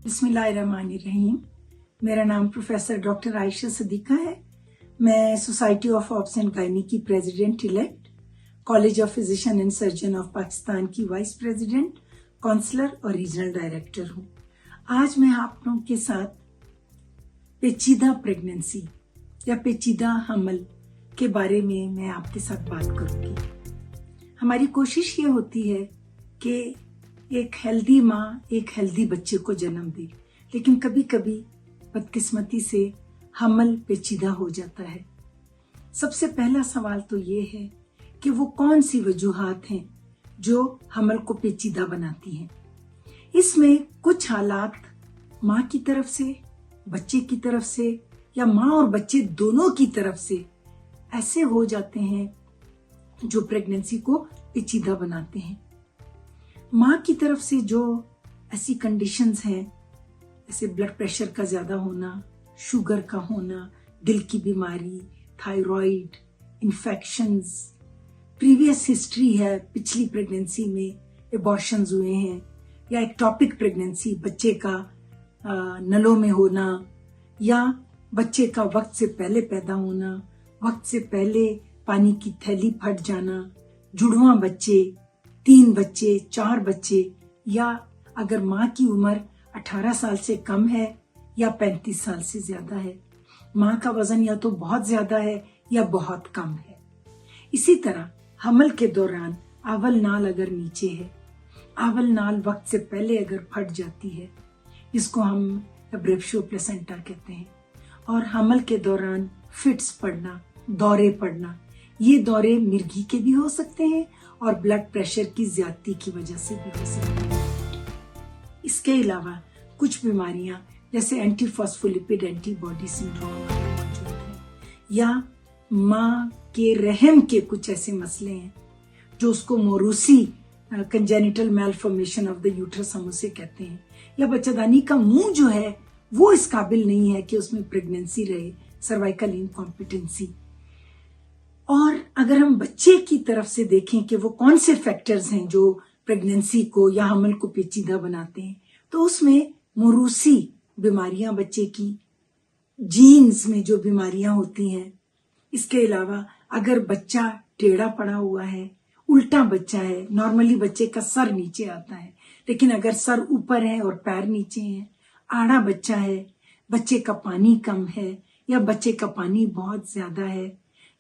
बिस्मिल्लाहिर्रहमानिर्रहीम। मेरा नाम प्रोफेसर डॉक्टर आयशा सदीका है। मैं society of obs and gynae की president elect, college of physician and surgeon of Pakistan की वाइस प्रेसिडेंट, काउंसलर और रीजनल डायरेक्टर हूँ। आज मैं आप लोगों के साथ पेचीदा प्रेगनेंसी या पेचीदा हमल के बारे में मैं आपके साथ बात करूंगी। हमारी कोशिश ये होती है कि एक हेल्दी माँ एक हेल्दी बच्चे को जन्म दे, लेकिन कभी कभी बदकिस्मती से हमल पेचीदा हो जाता है। सबसे पहला सवाल तो ये है कि वो कौन सी वजूहात हैं जो हमल को पेचीदा बनाती हैं। इसमें कुछ हालात माँ की तरफ से, बच्चे की तरफ से या माँ और बच्चे दोनों की तरफ से ऐसे हो जाते हैं जो प्रेगनेंसी को पेचीदा बनाते हैं। माँ की तरफ से जो ऐसी कंडीशंस हैं, जैसे ब्लड प्रेशर का ज्यादा होना, शुगर का होना, दिल की बीमारी, थायराइड, इन्फेक्शंस, प्रीवियस हिस्ट्री है, पिछली प्रेगनेंसी में एबॉर्शंस हुए हैं, या एक्टोपिक प्रेगनेंसी, बच्चे का नलों में होना, या बच्चे का वक्त से पहले पैदा होना, वक्त से पहले पानी की थैली फट जाना, जुड़वां बच्चे, 3 बच्चे, 4 बच्चे, या अगर माँ की उम्र 18 साल से कम है या 35 साल से ज्यादा है, माँ का वजन या तो बहुत ज्यादा है या बहुत कम है। इसी तरह हमल के दौरान आवल नाल अगर नीचे है, आवल नाल वक्त से पहले अगर फट जाती है, जिसको हम एब्रेप्शियो प्लेसेंटा कहते हैं, और हमल के दौरान फिट्स पड़ना, दौरे पड़ना, ये दौरे मिर्गी के भी हो सकते हैं और ब्लड प्रेशर की ज्यादती की वजह से भी हो सकते हैं। इसके अलावा कुछ बीमारियां जैसे एंटीफॉस्फोलिपिड एंटीबॉडी सिंड्रोम मौजूद है, या माँ के रहम के कुछ ऐसे मसले हैं जो उसको मोरूसी congenital malformation of the uterus हम उसे कहते हैं, या बच्चादानी का मुंह जो है वो इस काबिल नहीं है कि उसमें प्रेगनेंसी रहे, सर्वाइकल इनकॉम्पिटेंसी। और अगर हम बच्चे की तरफ से देखें कि वो कौन से फैक्टर्स हैं जो प्रेगनेंसी को या हमल को पेचीदा बनाते हैं, तो उसमें मोरूसी बीमारियां, बच्चे की जीन्स में जो बीमारियां होती हैं। इसके अलावा अगर बच्चा टेढ़ा पड़ा हुआ है, उल्टा बच्चा है, नॉर्मली बच्चे का सर नीचे आता है, लेकिन अगर सर ऊपर है और पैर नीचे हैं, आड़ा बच्चा है, बच्चे का पानी कम है या बच्चे का पानी बहुत ज्यादा है,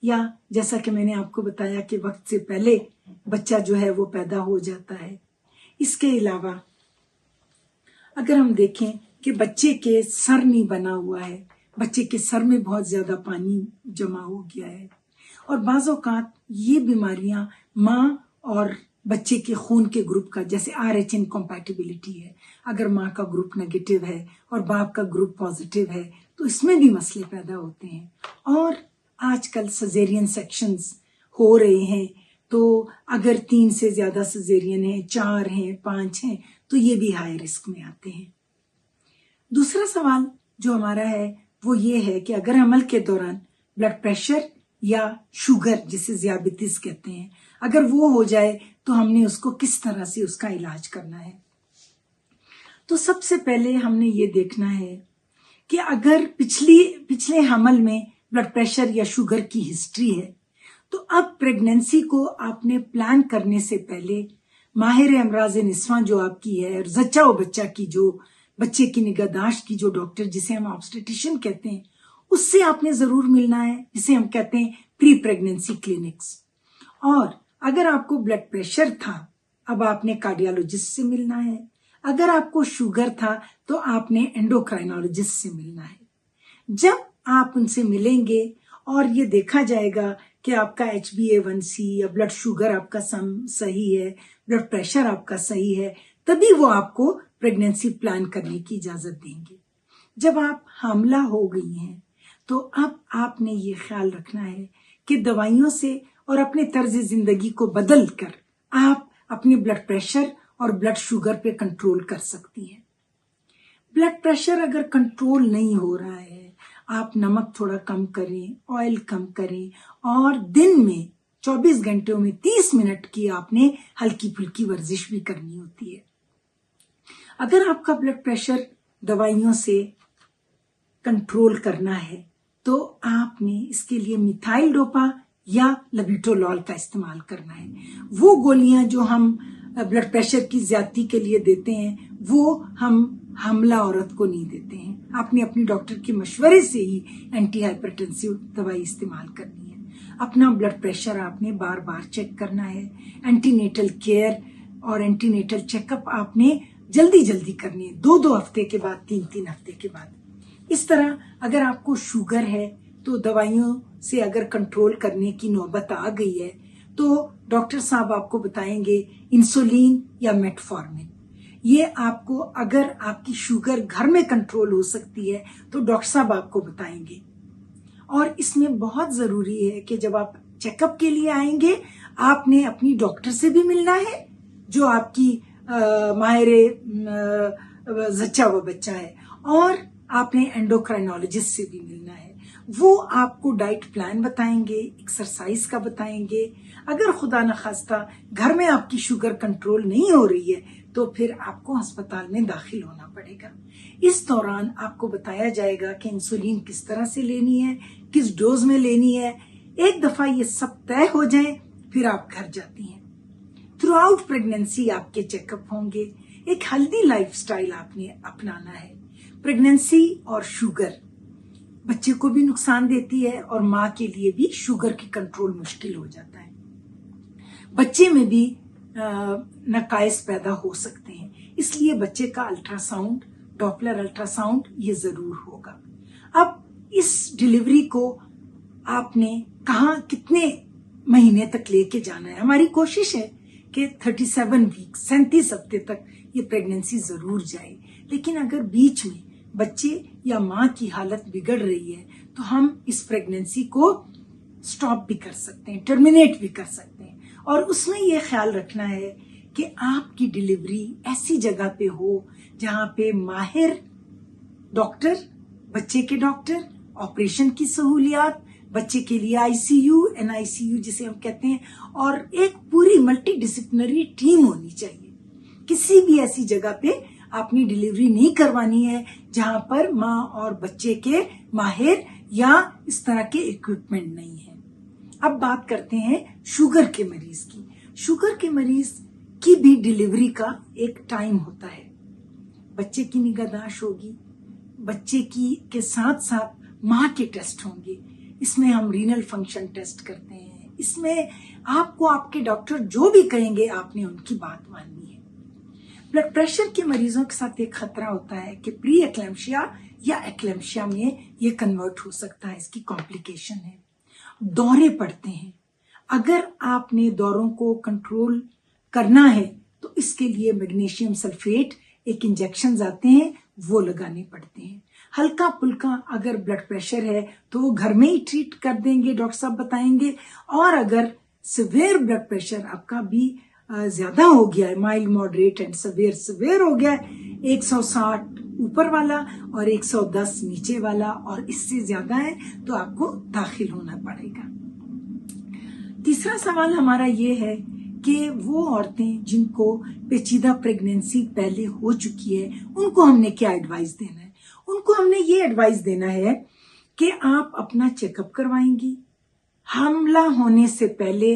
या जैसा कि मैंने आपको बताया कि वक्त से पहले बच्चा जो है वो पैदा हो जाता है। इसके अलावा अगर हम देखें कि बच्चे के सर नहीं बना हुआ है, बच्चे के सर में बहुत ज्यादा पानी जमा हो गया है, और बाज़ औक़ात ये बीमारियां माँ और बच्चे के खून के ग्रुप का, जैसे RH इनकम्पैटिबिलिटी है, अगर माँ का ग्रुप नेगेटिव है और बाप का ग्रुप पॉजिटिव है तो इसमें भी मसले पैदा होते हैं। और आजकल सजेरियन सेक्शंस हो रहे हैं, तो अगर 3 से ज्यादा सजेरियन हैं, 4 हैं, 5 हैं, तो ये भी हाई रिस्क में आते हैं। दूसरा सवाल जो हमारा है वो ये है कि अगर हमल के दौरान ब्लड प्रेशर या शुगर, जिसे ज़ियाबितिस कहते हैं, अगर वो हो जाए तो हमने उसको किस तरह से उसका इलाज करना है। तो सबसे पहले हमने ये देखना है कि अगर पिछले हमल में ब्लड प्रेशर या शुगर की हिस्ट्री है, तो अब प्रेगनेंसी को आपने प्लान करने से पहले माहिर अमराज निस्वां जो आपकी है, और जच्चा व बच्चा की जो बच्चे की निगहदाश्त की जो डॉक्टर, जिसे हम ऑब्स्टेट्रिशियन कहते हैं, उससे आपने जरूर मिलना है, जिसे हम कहते हैं प्री प्रेगनेंसी क्लिनिक्स। और अगर आपको ब्लड प्रेशर था, अब आपने कार्डियोलॉजिस्ट से मिलना है। अगर आपको शुगर था तो आपने एंडोक्राइनोलॉजिस्ट से मिलना है। जब आप उनसे मिलेंगे और ये देखा जाएगा कि आपका HbA1c या ब्लड शुगर आपका सही है, ब्लड प्रेशर आपका सही है, तभी वो आपको प्रेगनेंसी प्लान करने की इजाजत देंगे। जब आप हामला हो गई हैं तो अब आपने ये ख्याल रखना है कि दवाइयों से और अपने तर्ज जिंदगी को बदल कर आप अपने ब्लड प्रेशर और ब्लड शुगर पे कंट्रोल कर सकती हैं। ब्लड प्रेशर अगर कंट्रोल नहीं हो रहा है, आप नमक थोड़ा कम करें, ऑयल कम करें, और दिन में 24 घंटों में 30 मिनट की आपने हल्की फुल्की वर्जिश भी करनी होती है। अगर आपका ब्लड प्रेशर दवाइयों से कंट्रोल करना है तो आपने इसके लिए मिथाइल डोपा या लबुटोलॉल का इस्तेमाल करना है। वो गोलियां जो हम ब्लड प्रेशर की ज्यादती के लिए देते हैं वो हम हामला औरत को नहीं देते हैं। आपने अपनी डॉक्टर के मशवरे से ही एंटी हाइपरटेंसिव दवाई इस्तेमाल करनी है। अपना ब्लड प्रेशर आपने बार बार चेक करना है। एंटीनेटल केयर और एंटीनेटल चेकअप आपने जल्दी जल्दी करनी है, 2-2 हफ्ते के बाद, 3-3 हफ्ते के बाद। इस तरह अगर आपको शुगर है तो दवाइयों से अगर कंट्रोल करने की नौबत आ गई है तो डॉक्टर साहब आपको बताएंगे इंसुलिन या मेटफॉर्मिन। ये आपको, अगर आपकी शुगर घर में कंट्रोल हो सकती है तो डॉक्टर साहब आपको बताएंगे। और इसमें बहुत जरूरी है कि जब आप चेकअप के लिए आएंगे आपने अपनी डॉक्टर से भी मिलना है जो आपकी माहिरे जच्चा व बच्चा है, और आपने एंडोक्राइनोलॉजिस्ट से भी मिलना है। वो आपको डाइट प्लान बताएंगे, एक्सरसाइज का बताएंगे। अगर खुदा न खास्ता घर में आपकी शुगर कंट्रोल नहीं हो रही है तो फिर आपको अस्पताल में दाखिल होना पड़ेगा। इस दौरान आपको बताया जाएगा कि इंसुलिन किस तरह से लेनी है, किस डोज में लेनी है। एक दफा ये सब तय हो जाए फिर आप घर जाती हैं। थ्रू आउट प्रेगनेंसी आपके चेकअप होंगे। एक हेल्दी लाइफस्टाइल आपने अपनाना है। प्रेगनेंसी और शुगर बच्चे को भी नुकसान देती है और माँ के लिए भी शुगर की कंट्रोल मुश्किल हो जाता है। बच्चे में भी नकाइस पैदा हो सकते हैं, इसलिए बच्चे का अल्ट्रासाउंड, डॉपलर अल्ट्रासाउंड ये जरूर होगा। अब इस डिलीवरी को आपने कहाँ कितने महीने तक लेके जाना है। हमारी कोशिश है कि 37 वीक 37 हफ्ते तक ये प्रेगनेंसी जरूर जाए, लेकिन अगर बीच में बच्चे या माँ की हालत बिगड़ रही है तो हम इस प्रेगनेंसी को स्टॉप भी कर सकते हैं, टर्मिनेट भी कर सकते हैं। और उसमें ये ख्याल रखना है कि आपकी डिलीवरी ऐसी जगह पे हो जहाँ पे माहिर डॉक्टर, बच्चे के डॉक्टर, ऑपरेशन की सहूलियात, बच्चे के लिए आईसीयू, एनआईसीयू जिसे हम कहते हैं, और एक पूरी मल्टी डिसिप्लिनरी टीम होनी चाहिए। किसी भी ऐसी जगह पे आपने डिलीवरी नहीं करवानी है जहां पर माँ और बच्चे के माहिर या इस तरह के इक्विपमेंट नहीं है। अब बात करते हैं शुगर के मरीज की। शुगर के मरीज की भी डिलीवरी का एक टाइम होता है। बच्चे की निगाहदाश्त होगी, बच्चे की के साथ साथ माँ के टेस्ट होंगे। इसमें हम रीनल फंक्शन टेस्ट करते हैं। इसमें आपको आपके डॉक्टर जो भी कहेंगे आपने उनकी बात माननी है। ब्लड प्रेशर के मरीजों के साथ एक खतरा होता है कि प्री एक्लेम्शिया या एक्लेम्शिया में ये कन्वर्ट हो सकता है। इसकी कॉम्प्लिकेशन है, दौरे पड़ते हैं। अगर आपने दौरों को कंट्रोल करना है तो इसके लिए मैग्नीशियम सल्फेट एक इंजेक्शन आते हैं, वो लगाने पड़ते हैं। हल्का फुल्का अगर ब्लड प्रेशर है तो वो घर में ही ट्रीट कर देंगे, डॉक्टर साहब बताएंगे। और अगर सिवियर ब्लड प्रेशर आपका भी ज्यादा हो गया है, माइल्ड, मॉडरेट एंड सिवियर हो गया है, 160 ऊपर वाला और 110 नीचे वाला और इससे ज्यादा है तो आपको दाखिल होना पड़ेगा। तीसरा सवाल हमारा ये है कि वो औरतें जिनको पेचीदा प्रेगनेंसी पहले हो चुकी है उनको हमने क्या एडवाइस देना है। उनको हमने ये एडवाइस देना है कि आप अपना चेकअप करवाएंगी। हमला होने से पहले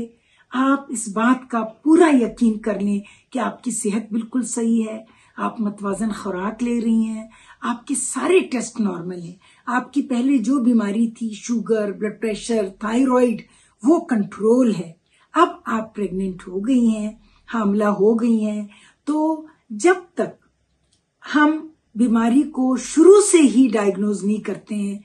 आप इस बात का पूरा यकीन कर लें कि आपकी सेहत बिल्कुल सही है, आप मतवाजन खुराक ले रही हैं, आपके सारे टेस्ट नॉर्मल हैं, आपकी पहले जो बीमारी थी, शुगर, ब्लड प्रेशर, थायराइड, वो कंट्रोल है। अब आप प्रेग्नेंट हो गई हैं, हामला हो गई हैं, तो जब तक हम बीमारी को शुरू से ही डायग्नोज नहीं करते हैं,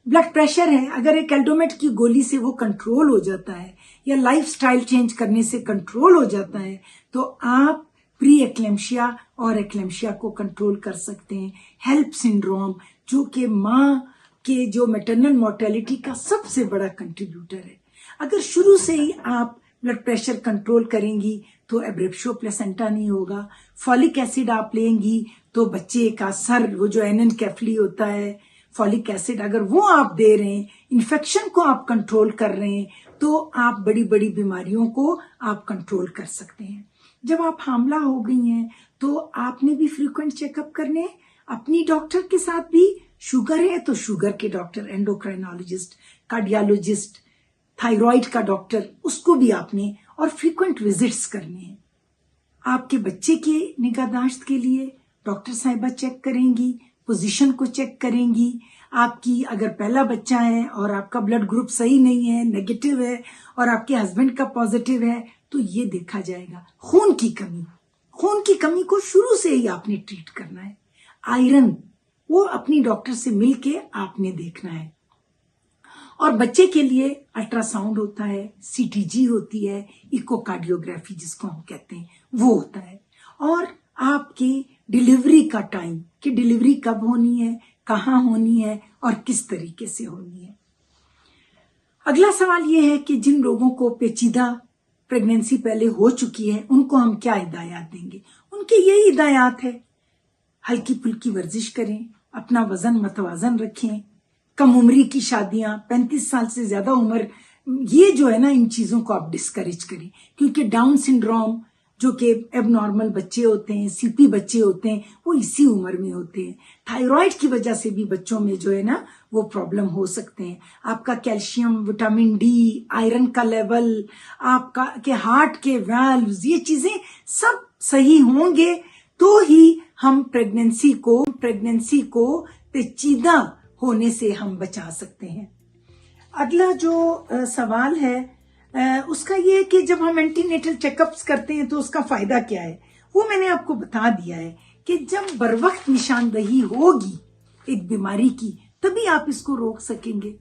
ब्लड प्रेशर है, अगर एक एल्डोमेट की गोली से वो कंट्रोल हो जाता है या लाइफस्टाइल चेंज करने से कंट्रोल हो जाता है तो आप प्री एक्लेम्शिया और एक्लेम्शिया को कंट्रोल कर सकते हैं। हेल्प सिंड्रोम जो कि माँ के जो मैटरनल मोर्टेलिटी का सबसे बड़ा कंट्रीब्यूटर है, अगर शुरू से ही आप ब्लड प्रेशर कंट्रोल करेंगी तो एब्रेप्शो प्लेसेंटा नहीं होगा। फॉलिक एसिड आप लेंगी तो बच्चे का सर, वो जो एनेनकेफली होता है, फॉलिक एसिड अगर वो आप दे रहे हैं, इन्फेक्शन को आप कंट्रोल कर रहे हैं तो आप बड़ी बड़ी बीमारियों को आप कंट्रोल कर सकते हैं। जब आप हामला हो गई हैं तो आपने भी फ्रीक्वेंट चेकअप करने हैं, अपनी डॉक्टर के साथ भी शुगर है तो शुगर के डॉक्टर, एंडोक्राइनोलॉजिस्ट, कार्डियोलॉजिस्ट, थायराइड का डॉक्टर, उसको भी आपने और फ्रीक्वेंट विजिट्स करने हैं। आपके बच्चे के निगाहदाश्त के लिए डॉक्टर साहिबा चेक करेंगी, पोजीशन को चेक करेंगी। आपकी अगर पहला बच्चा है और आपका ब्लड ग्रुप सही नहीं है, नेगेटिव है, और आपके हस्बैंड का पॉजिटिव है, तो ये देखा जाएगा। खून की कमी को शुरू से ही आपने ट्रीट करना है। आयरन, वो अपनी डॉक्टर से मिलके आपने देखना है। और बच्चे के लिए अल्ट्रासाउंड होता है, सीटीजी होती है, इकोकार्डियोग्राफी जिसको हम कहते हैं, वो होता है। और आपकी डिलीवरी का टाइम, कि डिलीवरी कब होनी है, कहाँ होनी है और किस तरीके से होनी है। अगला सवाल ये है कि जिन लोगों को पेचीदा प्रेगनेंसी पहले हो चुकी है, उनको हम क्या हिदायत देंगे। उनके यही हिदायत है, हल्की फुल्की वर्जिश करें, अपना वजन मतवाजन रखें, कम उम्री की शादियां, 35 साल से ज्यादा उम्र, ये जो है ना, इन चीजों को आप डिस्करेज करें। क्योंकि डाउन सिंड्रोम, जो कि एबनॉर्मल बच्चे होते हैं, सीपी बच्चे होते हैं, वो इसी उम्र में होते हैं। थायराइड की वजह से भी बच्चों में जो है ना, वो प्रॉब्लम हो सकते हैं। आपका कैल्शियम, विटामिन डी, आयरन का लेवल, आपका के हार्ट के वाल्व्स, ये चीजें सब सही होंगे तो ही हम प्रेगनेंसी को पेचीदा होने से हम बचा सकते हैं। अगला जो सवाल है उसका ये है कि जब हम एंटीनेटल चेकअप्स करते हैं तो उसका फायदा क्या है। वो मैंने आपको बता दिया है कि जब बरवक्त निशानदही होगी एक बीमारी की, तभी आप इसको रोक सकेंगे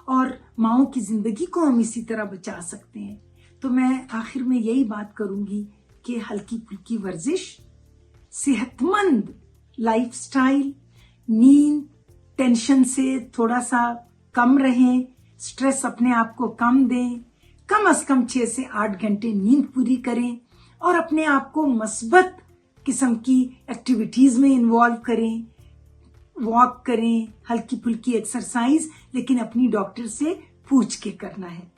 और माओं की जिंदगी को हम इसी तरह बचा सकते हैं। तो मैं आखिर में यही बात करूंगी कि हल्की फुल्की वर्जिश, सेहतमंद लाइफस्टाइल, नींद, टेंशन से थोड़ा सा कम रहें, स्ट्रेस अपने आप को कम दें, कम से कम 6 से 8 घंटे नींद पूरी करें और अपने आप को मस्बत किस्म की एक्टिविटीज में इन्वॉल्व करें, वॉक करें, हल्की फुल्की एक्सरसाइज, लेकिन अपनी डॉक्टर से पूछ के करना है।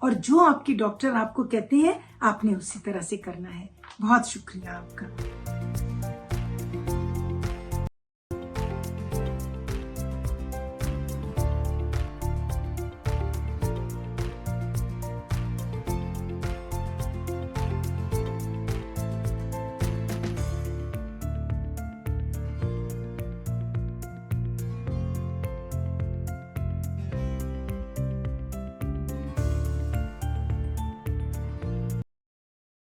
और जो आपके डॉक्टर आपको कहते हैं आपने उसी तरह से करना है। बहुत शुक्रिया आपका।